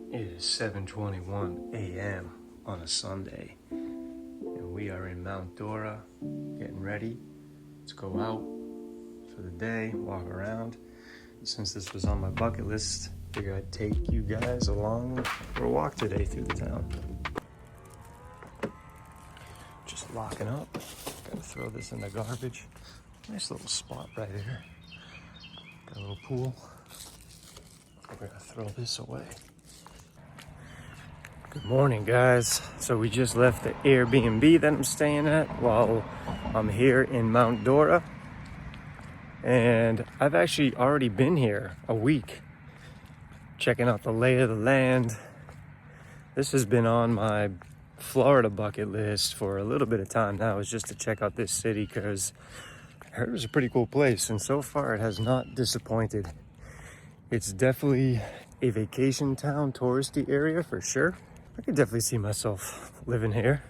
It is 7:21 a.m. on a Sunday, and we are in Mount Dora, getting ready to go out for the day, walk around. Since this was on my bucket list, I figured I'd take you guys along for a walk today through the town. Just locking up. Gotta throw this in the garbage. Nice little spot right here. Got a little pool. We're gonna throw this away. Good morning, guys. So we just left the Airbnb that I'm staying at while I'm here in Mount Dora. And I've actually already been here a week, checking out the lay of the land. This has been on my Florida bucket list for a little bit of time now, is just to check out this city because I heard it was a pretty cool place, and so far it has not disappointed. It's definitely a vacation town, touristy area for sure. I could definitely see myself living here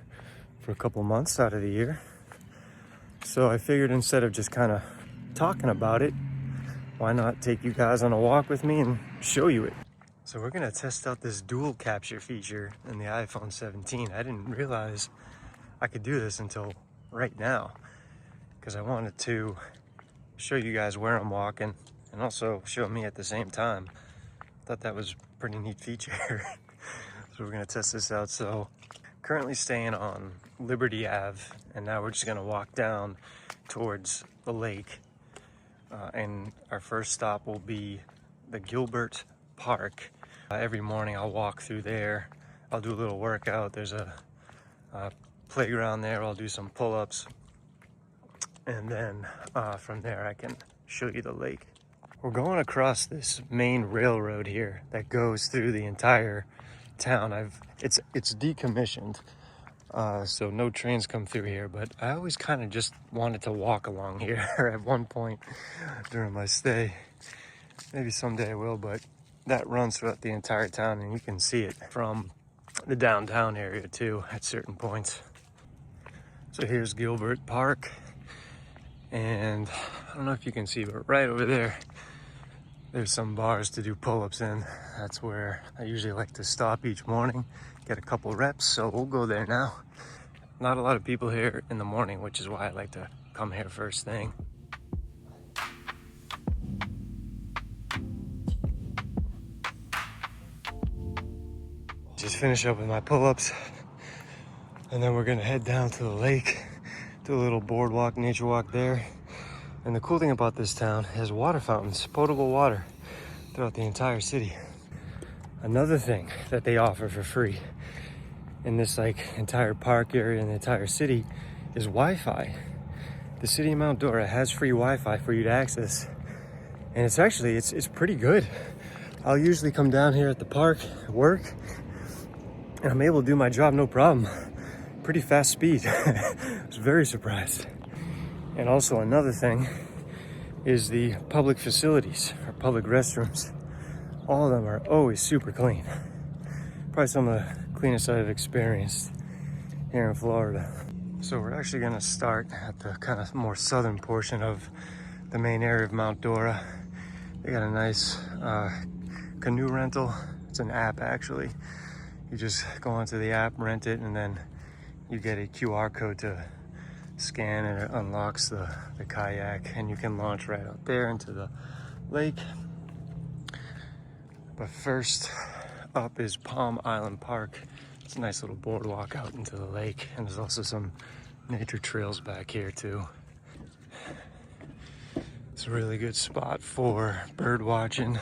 for a couple months out of the year. So I figured instead of just kind of talking about it, why not take you guys on a walk with me and show you it? So we're gonna test out this dual capture feature in the iPhone 17. I didn't realize I could do this until right now, because I wanted to show you guys where I'm walking and also show me at the same time. Thought that was a pretty neat feature. So we're gonna test this out. So currently staying on Liberty Ave, and now we're just gonna walk down towards the lake. And our first stop will be the Gilbert Park. Every morning I'll walk through there. I'll do a little workout. There's a playground there. I'll do some pull-ups. And then from there I can show you the lake. We're going across this main railroad here that goes through the entire town. It's decommissioned, so no trains come through here, but I always kind of just wanted to walk along here at one point during my stay. Maybe someday I will, but that runs throughout the entire town, and you can see it from the downtown area too at certain points. So here's Gilbert Park, and I don't know if you can see, but right over there there's some bars to do pull-ups in. That's where I usually like to stop each morning, get a couple reps, so we'll go there now. Not a lot of people here in the morning, which is why I like to come here first thing. Just finish up with my pull-ups, and then we're gonna head down to the lake, do a little boardwalk, nature walk there. And the cool thing about this town is water fountains, potable water throughout the entire city. Another thing that they offer for free in this entire park area in the entire city is Wi-Fi. The city of Mount Dora has free Wi-Fi for you to access, and it's pretty good. I'll usually come down here at the park, work, and I'm able to do my job no problem. Pretty fast speed. I was very surprised. And also another thing is the public facilities, or public restrooms. All of them are always super clean. Probably some of the cleanest I've experienced here in Florida. So we're actually gonna start at the kind of more southern portion of the main area of Mount Dora. They got a nice canoe rental. It's an app actually. You just go onto the app, rent it, and then you get a QR code to scan, and it unlocks the kayak, and you can launch right out there into the lake. But first up is Palm Island Park. It's a nice little boardwalk out into the lake, and there's also some nature trails back here too. It's a really good spot for bird watching.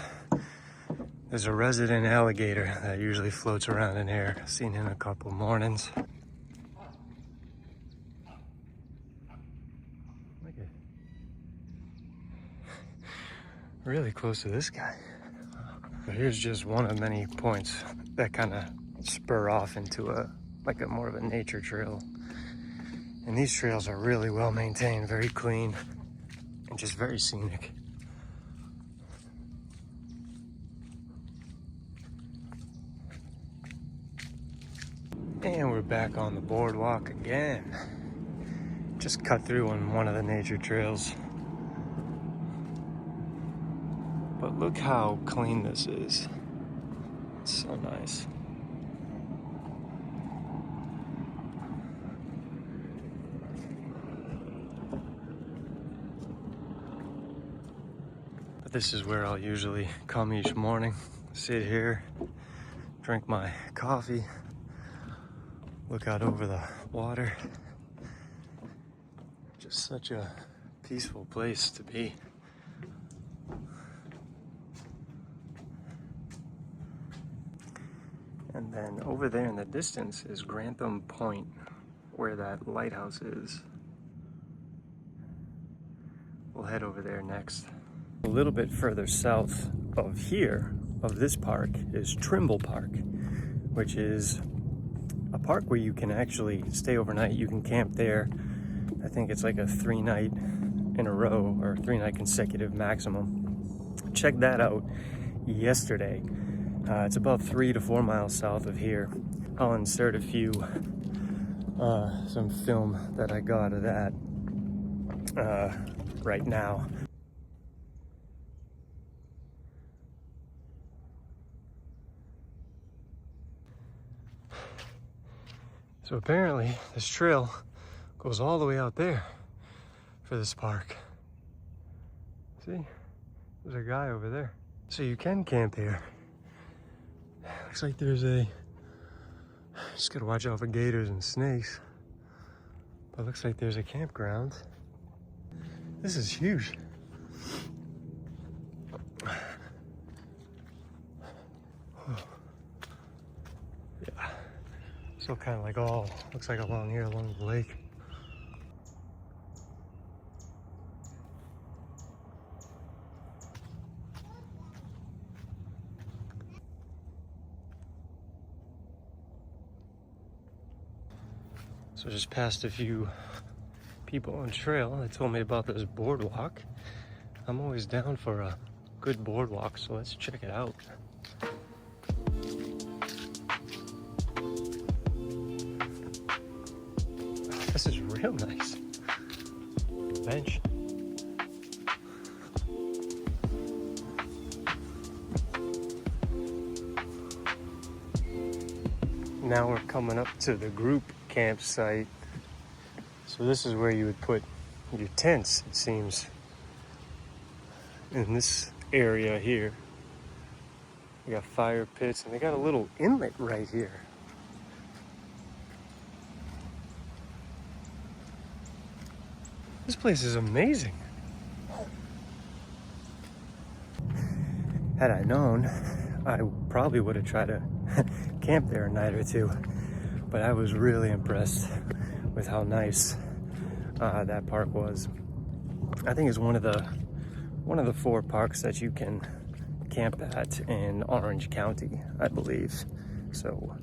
There's a resident alligator that usually floats around in here. I've seen him a couple mornings. Look at, really close to this guy. But here's just one of many points that kind of spur off into a more of a nature trail. And these trails are really well maintained, very clean, and just very scenic. And we're back on the boardwalk again. Just cut through on one of the nature trails. But look how clean this is. It's So nice. But this is where I'll usually come each morning, sit here, drink my coffee, look out over the water. Just such a peaceful place to be. And then over there in the distance is Grantham Point, where that lighthouse is. We'll head over there next. A little bit further south of here, of this park, is Trimble Park, which is a park where you can actually stay overnight. You can camp there. I think it's like a 3-night in a row, or 3-night consecutive maximum. Check that out yesterday. It's about 3 to 4 miles south of here. I'll insert a few, some film that I got of that right now. So apparently this trail goes all the way out there for this park. See, there's a guy over there. So you can camp here. Looks like there's just gotta watch out for gators and snakes. But it looks like there's a campground. This is huge. Yeah. So kind of like all, looks like along here, along the lake. So just passed a few people on trail. They told me about this boardwalk. I'm always down for a good boardwalk, so let's check it out. This is real nice. Bench. Now we're coming up to the group campsite. So this is where you would put your tents, it seems. In this area here. We got fire pits, and they got a little inlet right here. This place is amazing. Had I known, I probably would have tried to camp there a night or two. But I was really impressed with how nice that park was. I think it's one of the 4 parks that you can camp at in Orange County, I believe. So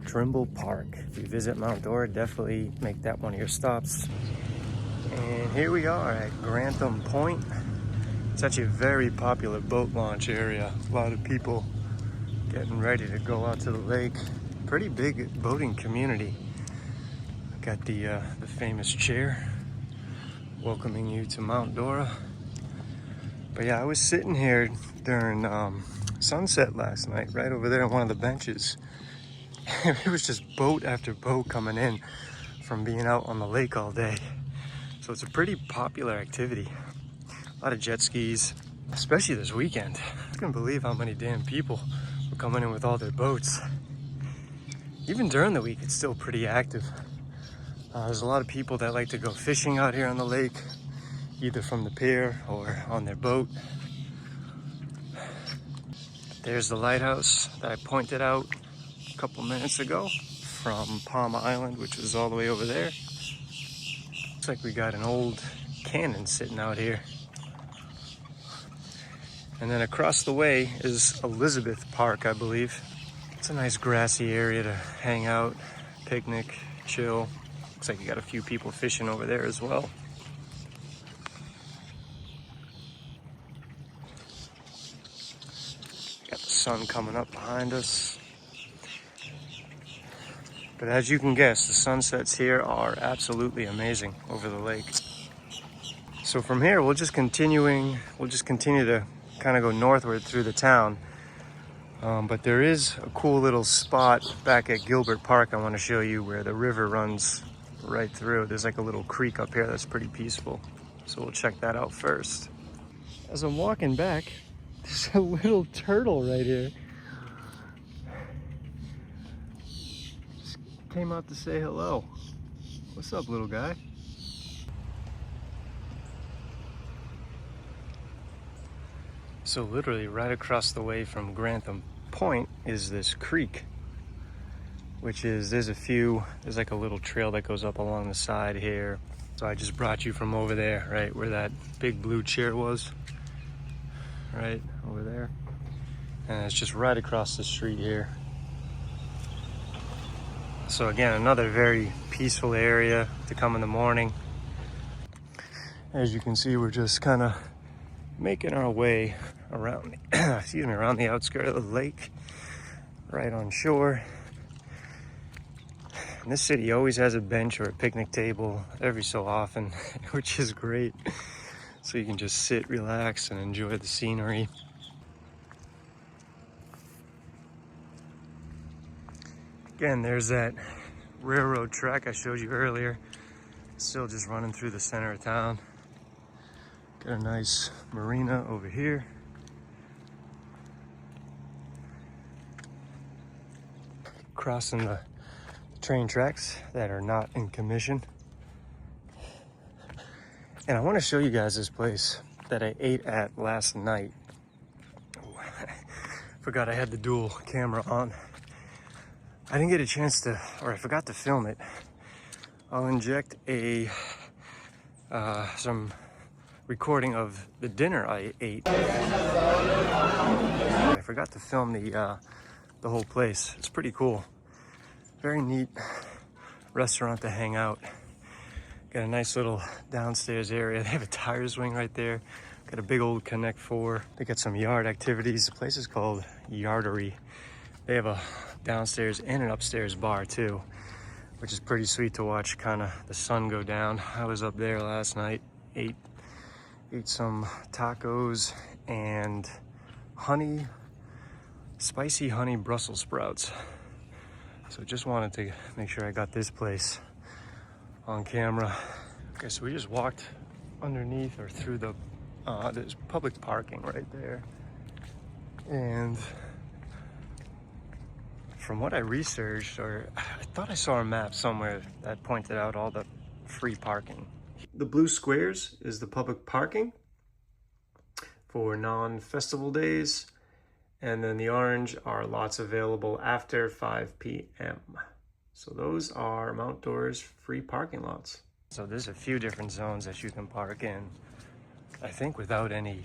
Trimble Park. If you visit Mount Dora, definitely make that one of your stops. And here we are at Grantham Point. It's actually a very popular boat launch area. A lot of people getting ready to go out to the lake. Pretty big boating community. Got the famous chair welcoming you to Mount Dora. But yeah, I was sitting here during sunset last night, right over there on one of the benches. It was just boat after boat coming in from being out on the lake all day. So it's a pretty popular activity. A lot of jet skis, especially this weekend. I couldn't believe how many damn people were coming in with all their boats. Even during the week, it's still pretty active. There's a lot of people that like to go fishing out here on the lake, either from the pier or on their boat. There's the lighthouse that I pointed out a couple minutes ago from Palm Island, which was all the way over there. Looks like we got an old cannon sitting out here. And then across the way is Elizabeth Park, I believe. It's a nice grassy area to hang out, picnic, chill. Looks like you got a few people fishing over there as well. Got the sun coming up behind us. But as you can guess, the sunsets here are absolutely amazing over the lake. So from here, we'll just continue to kind of go northward through the town. But there is a cool little spot back at Gilbert Park I want to show you where the river runs right through. There's like a little creek up here that's pretty peaceful. So we'll check that out first. As I'm walking back, there's a little turtle right here. Just came out to say hello. What's up, little guy? So literally right across the way from Grantham Point is this creek, which is, there's like a little trail that goes up along the side here. So I just brought you from over there, right where that big blue chair was, right over there. And it's just right across the street here. So again, another very peaceful area to come in the morning. As you can see, we're just kind of making our way around, excuse me, around the outskirts of the lake, right on shore. And this city always has a bench or a picnic table every so often, which is great. So you can just sit, relax, and enjoy the scenery. Again, there's that railroad track I showed you earlier. Still just running through the center of town. Got a nice marina over here. Crossing the train tracks that are not in commission. And I want to show you guys this place that I ate at last night. Forgot I had the dual camera on. I didn't get a chance to, or I forgot to film it. I'll inject some recording of the dinner I ate. I forgot to film the whole place. It's pretty cool. Very neat restaurant to hang out. Got a nice little downstairs area. They have a tire swing right there. Got a big old Connect 4. They got some yard activities. The place is called Yardery. They have a downstairs and an upstairs bar too, which is pretty sweet to watch kind of the sun go down. I was up there last night, ate some tacos and spicy honey Brussels sprouts. So just wanted to make sure I got this place on camera. Okay, so we just walked underneath or through the, there's public parking right there. And from what I researched, or I thought I saw a map somewhere that pointed out all the free parking. The blue squares is the public parking for non-festival days. And then the orange are lots available after 5 p.m. So those are Mount Dora's free parking lots. So there's a few different zones that you can park in, I think without any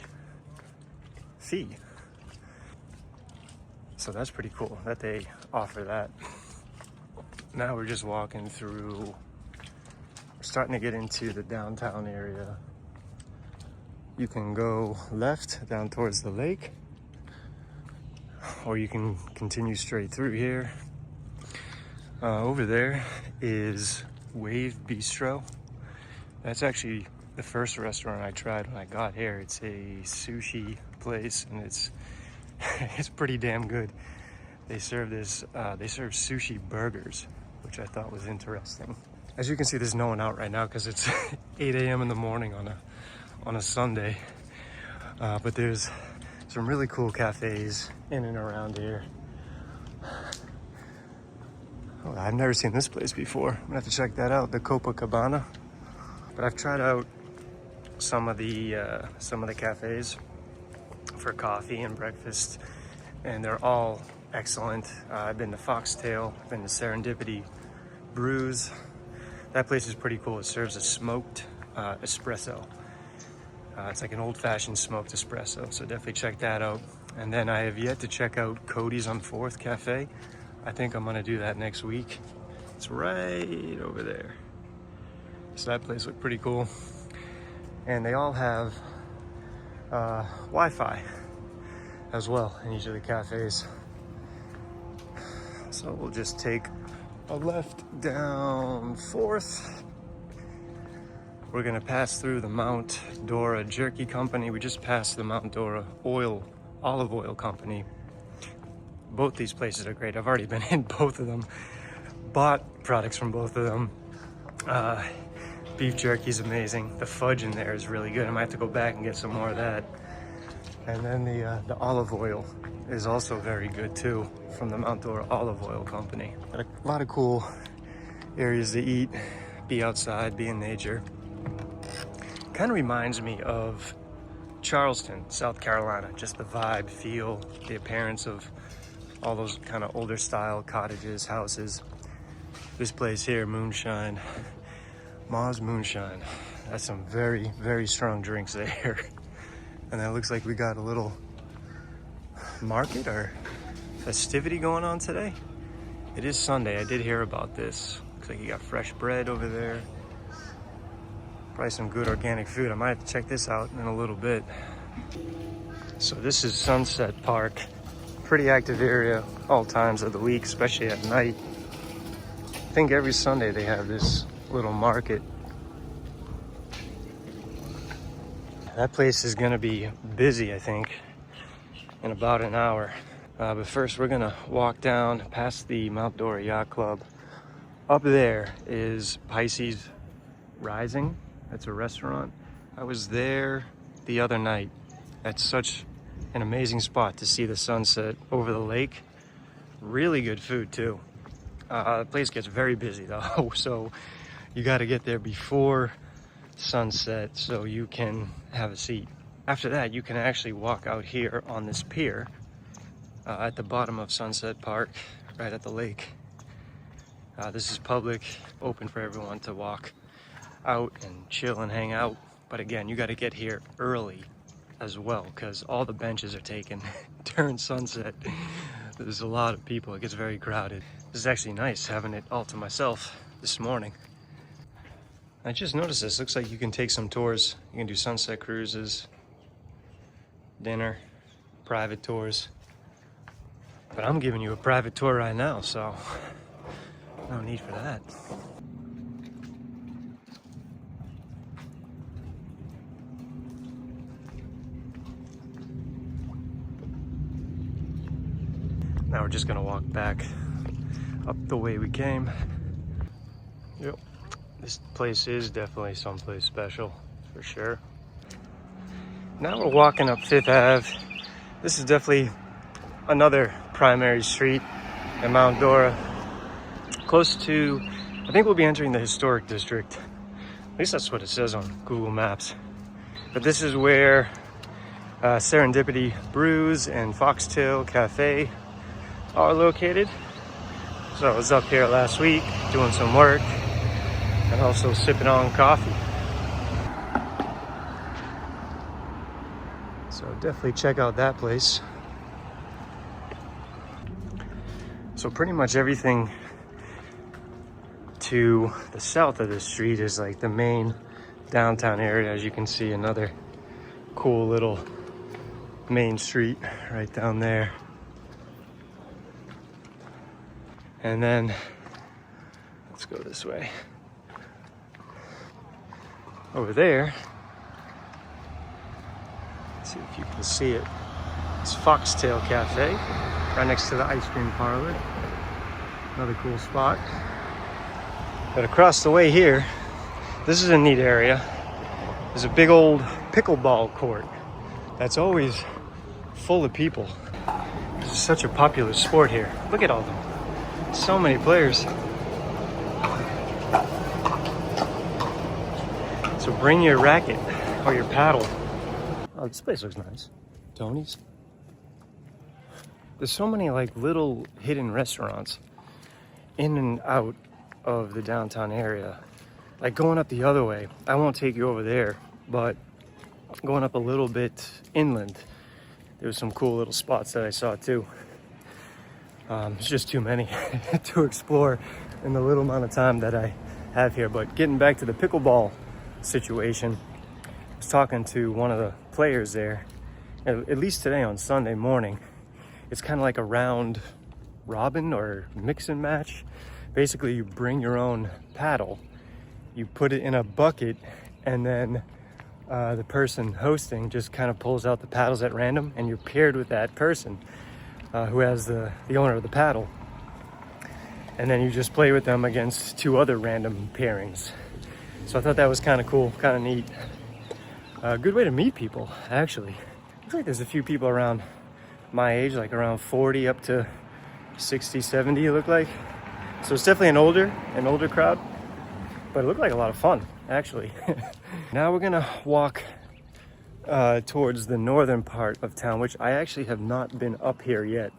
fee. So that's pretty cool that they offer that. Now we're just walking through, we're starting to get into the downtown area. You can go left down towards the lake, or you can continue straight through here. Over there is Wave Bistro. That's actually the first restaurant I tried when I got here. It's a sushi place, and it's it's pretty damn good. They serve sushi burgers, which I thought was interesting. As you can see, there's no one out right now because it's 8 a.m. in the morning on a Sunday. But there's some really cool cafes in and around here. Oh, I've never seen this place before. I'm gonna have to check that out, the Copacabana. But I've tried out some of the cafes for coffee and breakfast, and they're all excellent. I've been to Foxtail, I've been to Serendipity Brews. That place is pretty cool. It serves a smoked espresso. It's like an old-fashioned smoked espresso, so definitely check that out. And then I have yet to check out Cody's on 4th Cafe. I think I'm gonna do that next week. It's right over there. So that place looked pretty cool. And they all have Wi-Fi as well in each of the cafes. So we'll just take a left down 4th. We're gonna pass through the Mount Dora Jerky Company. We just passed the Mount Dora olive oil company. Both these places are great. I've already been in both of them, bought products from both of them. Beef jerky is amazing. The fudge in there is really good. I might have to go back and get some more of that. And then the olive oil is also very good too, from the Mount Dora Olive Oil Company. Got a lot of cool areas to eat, be outside, be in nature. Kind of reminds me of Charleston, South Carolina. Just the vibe, feel, the appearance of all those kind of older style cottages, houses. This place here, Moonshine, Ma's Moonshine. That's some very, very strong drinks there. And it looks like we got a little market or festivity going on today. It is Sunday. I did hear about this. Looks like you got fresh bread over there. Probably some good organic food. I might have to check this out in a little bit. So this is Sunset Park. Pretty active area all times of the week, especially at night. I think every Sunday they have this little market. That place is gonna be busy, I think, in about an hour. But first we're gonna walk down past the Mount Dora Yacht Club. Up there is Pisces Rising. That's a restaurant. I was there the other night. That's such an amazing spot to see the sunset over the lake. Really good food too. The place gets very busy though, so you gotta get there before sunset so you can have a seat. After that, you can actually walk out here on this pier at the bottom of Sunset Park, right at the lake. This is public, open for everyone to walk out and chill and hang out. But again, you got to get here early as well, because all the benches are taken during sunset. There's a lot of people. It gets very crowded. This is actually nice having it all to myself this morning. I just noticed this. Looks like you can take some tours. You can do sunset cruises, dinner, private tours. But I'm giving you a private tour right now, so no need for that. Now we're just gonna walk back up the way we came. Yep. This place is definitely someplace special, for sure. Now we're walking up Fifth Ave. This is definitely another primary street in Mount Dora. Close to, I think we'll be entering the historic district. At least that's what it says on Google Maps. But this is where Serendipity Brews and Foxtail Cafe are located. So I was up here last week doing some work and also sipping on coffee. So definitely check out that place. So pretty much everything to the south of this street is like the main downtown area. As you can see, another cool little main street right down there. And then let's go this way. Over there, let's see if you can see it. It's Foxtail Cafe, right next to the ice cream parlor. Another cool spot. But across the way here, this is a neat area. There's a big old pickleball court that's always full of people. This is such a popular sport here. Look at all of them. So many players. So bring your racket or your paddle. Oh, this place looks nice. Tony's. There's so many like little hidden restaurants in and out of the downtown area. Like going up the other way, I won't take you over there, but going up a little bit inland, there's some cool little spots that I saw too. It's just too many to explore in the little amount of time that I have here. But getting back to the pickleball situation, I was talking to one of the players there, at least today on Sunday morning. It's kind of like a round robin or mix and match. Basically, you bring your own paddle, you put it in a bucket, and then the person hosting just kind of pulls out the paddles at random, and you're paired with that person. who has the owner of the paddle. And then you just play with them against 2 other random pairings. So I thought that was kind of cool, kind of neat. A good way to meet people, actually. Looks like there's a few people around my age, like around 40 up to 60, 70 it looked like. So it's definitely an older crowd, but it looked like a lot of fun, actually. Now we're gonna walk towards the northern part of town, which I actually have not been up here yet.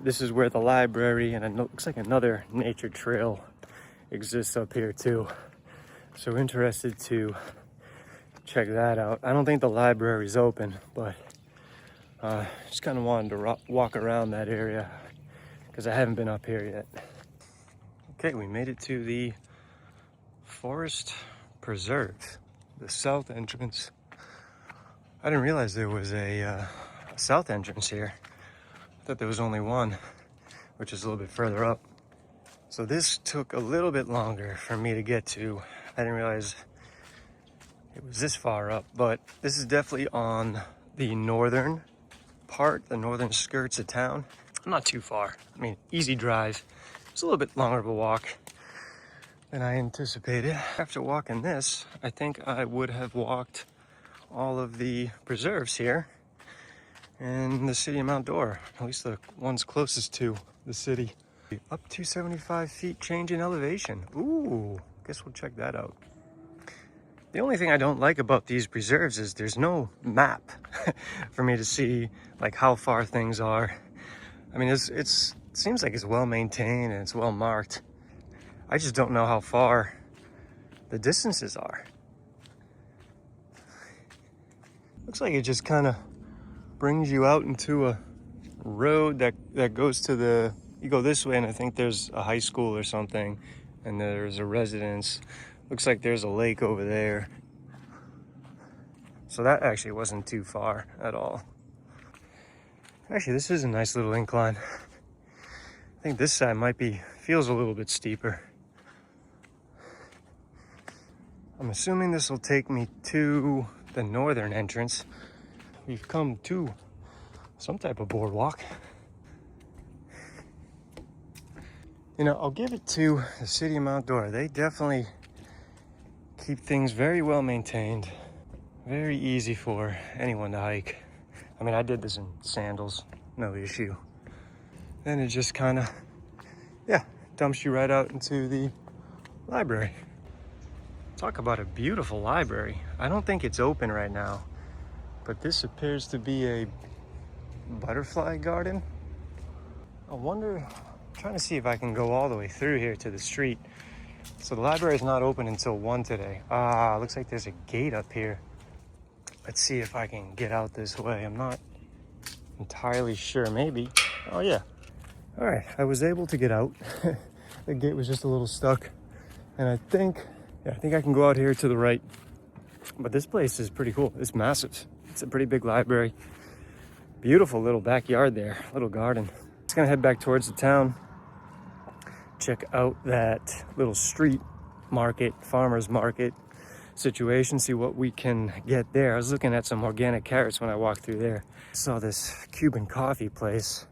This is where the library and it looks like another nature trail exists up here too. So interested to check that out. I don't think the library's open, but just kind of wanted to walk around that area because I haven't been up here yet. Okay, we made it to the Forest Preserve, the south entrance. I didn't realize there was a south entrance here. I thought there was only one, which is a little bit further up. So this took a little bit longer for me to get to. I didn't realize it was this far up, but this is definitely on the northern part, the northern skirts of town. Not too far. I mean, easy drive. It's a little bit longer of a walk than I anticipated. After walking this, I think I would have walked all of the preserves here in the city of Mount Dora, at least the ones closest to the city. Up to 75 feet change in elevation. Ooh, guess we'll check that out. The only thing I don't like about these preserves is there's no map for me to see like how far things are. I mean, it seems like it's well maintained and it's well marked. I just don't know how far the distances are. Looks like it just kind of brings you out into a road that goes to the, you go this way and I think there's a high school or something, and there's a residence. Looks like there's a lake over there. So that actually wasn't too far at all. Actually, this is a nice little incline. I think this side feels a little bit steeper. I'm assuming this will take me to the northern entrance. We've come to some type of boardwalk. You know, I'll give it to the city of Mount Dora. They definitely keep things very well maintained. Very easy for anyone to hike. I mean, I did this in sandals, no issue. Then it just kind of, dumps you right out into the library. Talk about a beautiful library. I don't think it's open right now, but this appears to be a butterfly garden. I wonder, I'm trying to see if I can go all the way through here to the street. So the library is not open until 1 today. Looks like there's a gate up here. Let's see if I can get out this way. I'm not entirely sure, maybe. Oh yeah. All right, I was able to get out. The gate was just a little stuck. And I think I can go out here to the right. But this place is pretty cool. It's massive. It's a pretty big library. Beautiful little backyard there, little garden. Just gonna head back towards the town. Check out that little street market, farmer's market situation, see what we can get there. I was looking at some organic carrots when I walked through there. Saw this Cuban coffee place,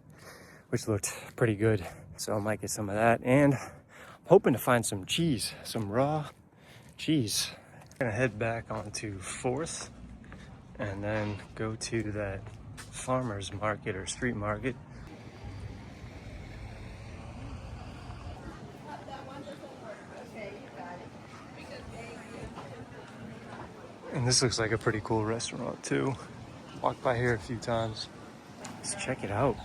which looked pretty good. So I might get some of that. And I'm hoping to find some cheese, some raw cheese. I'm gonna head back onto 4th and then go to that farmer's market or street market. And this looks like a pretty cool restaurant too. Walked by here a few times. Let's check it out.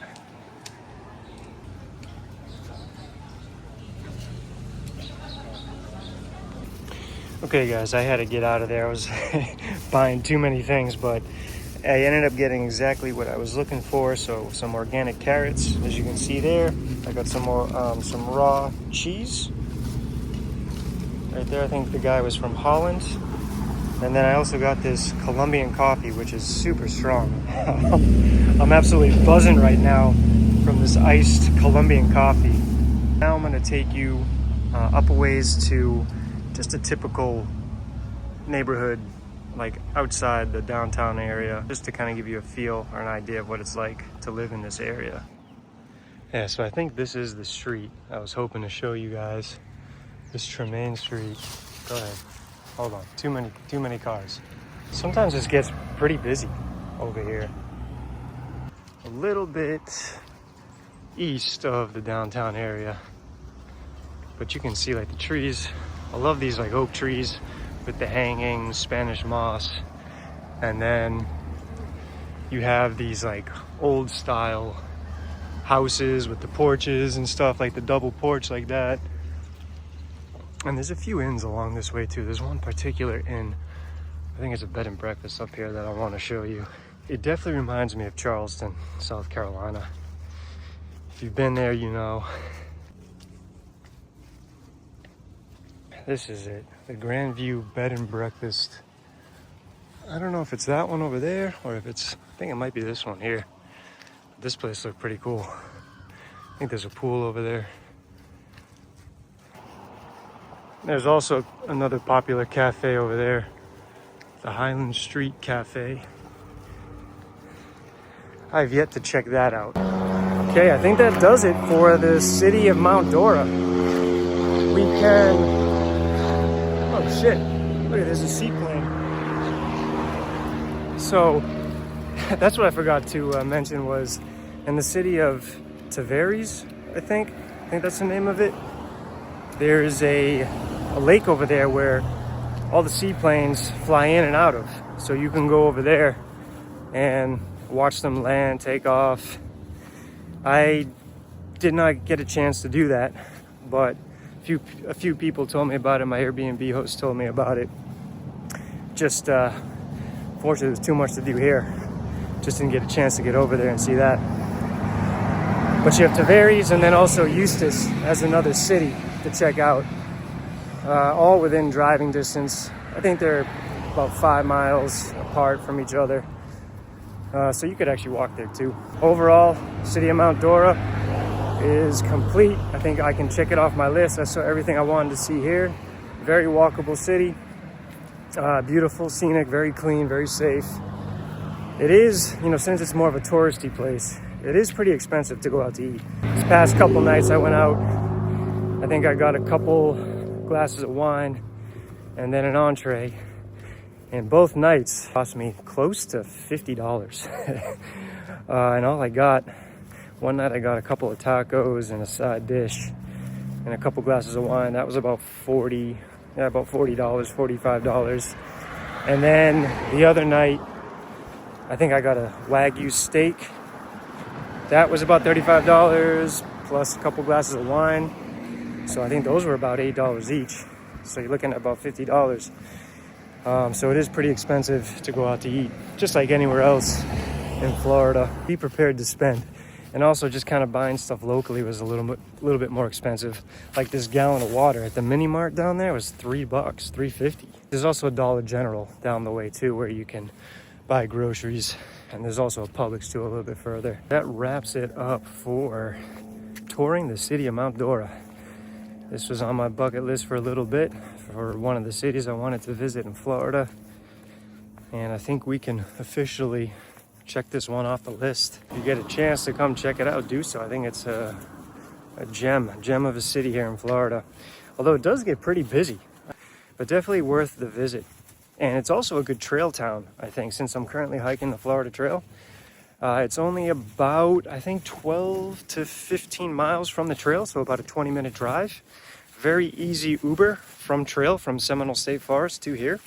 Okay guys, I had to get out of there. I was buying too many things, but I ended up getting exactly what I was looking for. So some organic carrots, as you can see there. I got some more, some raw cheese. Right there, I think the guy was from Holland. And then I also got this Colombian coffee, which is super strong. I'm absolutely buzzing right now from this iced Colombian coffee. Now I'm gonna take you up a ways to just a typical neighborhood like outside the downtown area, just to kind of give you a feel or an idea of what it's like to live in this area. Yeah, so I think this is the street I was hoping to show you guys. This Tremaine Street. Go ahead. Hold on. Too many cars. Sometimes this gets pretty busy over here. A little bit east of the downtown area. But you can see like the trees. I love these like oak trees with the hanging Spanish moss. And then you have these like old style houses with the porches and stuff, like the double porch like that. And there's a few inns along this way too. There's one particular inn, I think it's a bed and breakfast up here, that I want to show you. It definitely reminds me of Charleston, South Carolina. If you've been there, you know. This is it, the Grandview Bed and Breakfast. I don't know if it's that one over there or if it's, I think it might be this one here. This place looked pretty cool. I think there's a pool over there. There's also another popular cafe over there, the Highland Street Cafe. I've yet to check that out. Okay, I think that does it for the city of Mount Dora. We can, oh shit, look at, there's a seaplane. So that's what I forgot to mention was in the city of Tavares, I think that's the name of it. There's a lake over there where all the seaplanes fly in and out of. So you can go over there and watch them land, take off. I did not get a chance to do that, but a few people told me about it. My Airbnb host told me about it. Just fortunately, there's too much to do here. Just didn't get a chance to get over there and see that. But you have Tavares and then also Eustis as another city to check out. All within driving distance. I think they're about 5 miles apart from each other. So you could actually walk there too. Overall, city of Mount Dora is complete. I think I can check it off my list. I saw everything I wanted to see here. Very walkable city. Beautiful, scenic, very clean, very safe. It is, you know, since it's more of a touristy place, it is pretty expensive to go out to eat. This past couple nights I went out, I think I got a couple glasses of wine and then an entree. And both nights cost me close to $50. And all I got, one night I got a couple of tacos and a side dish and a couple glasses of wine. That was about $40, $45. And then the other night, I think I got a Wagyu steak. That was about $35 plus a couple glasses of wine. So I think those were about $8 each. So you're looking at about $50. So it is pretty expensive to go out to eat, just like anywhere else in Florida. Be prepared to spend. And also just kind of buying stuff locally was a little bit more expensive. Like this gallon of water at the mini mart down there was $3, $3.50. There's also a Dollar General down the way too, where you can buy groceries. And there's also a Publix too a little bit further. That wraps it up for touring the city of Mount Dora. This was on my bucket list for a little bit for one of the cities I wanted to visit in Florida. And I think we can officially check this one off the list. If you get a chance to come check it out, do so. I think it's a gem of a city here in Florida. Although it does get pretty busy, but definitely worth the visit. And it's also a good trail town, I think, since I'm currently hiking the Florida Trail. It's only about, I think, 12 to 15 miles from the trail, so about a 20-minute drive. Very easy Uber from trail, from Seminole State Forest to here.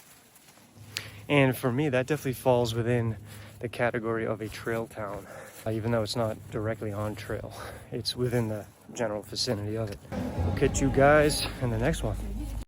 And for me, that definitely falls within the category of a trail town, even though it's not directly on trail. It's within the general vicinity of it. We'll catch you guys in the next one.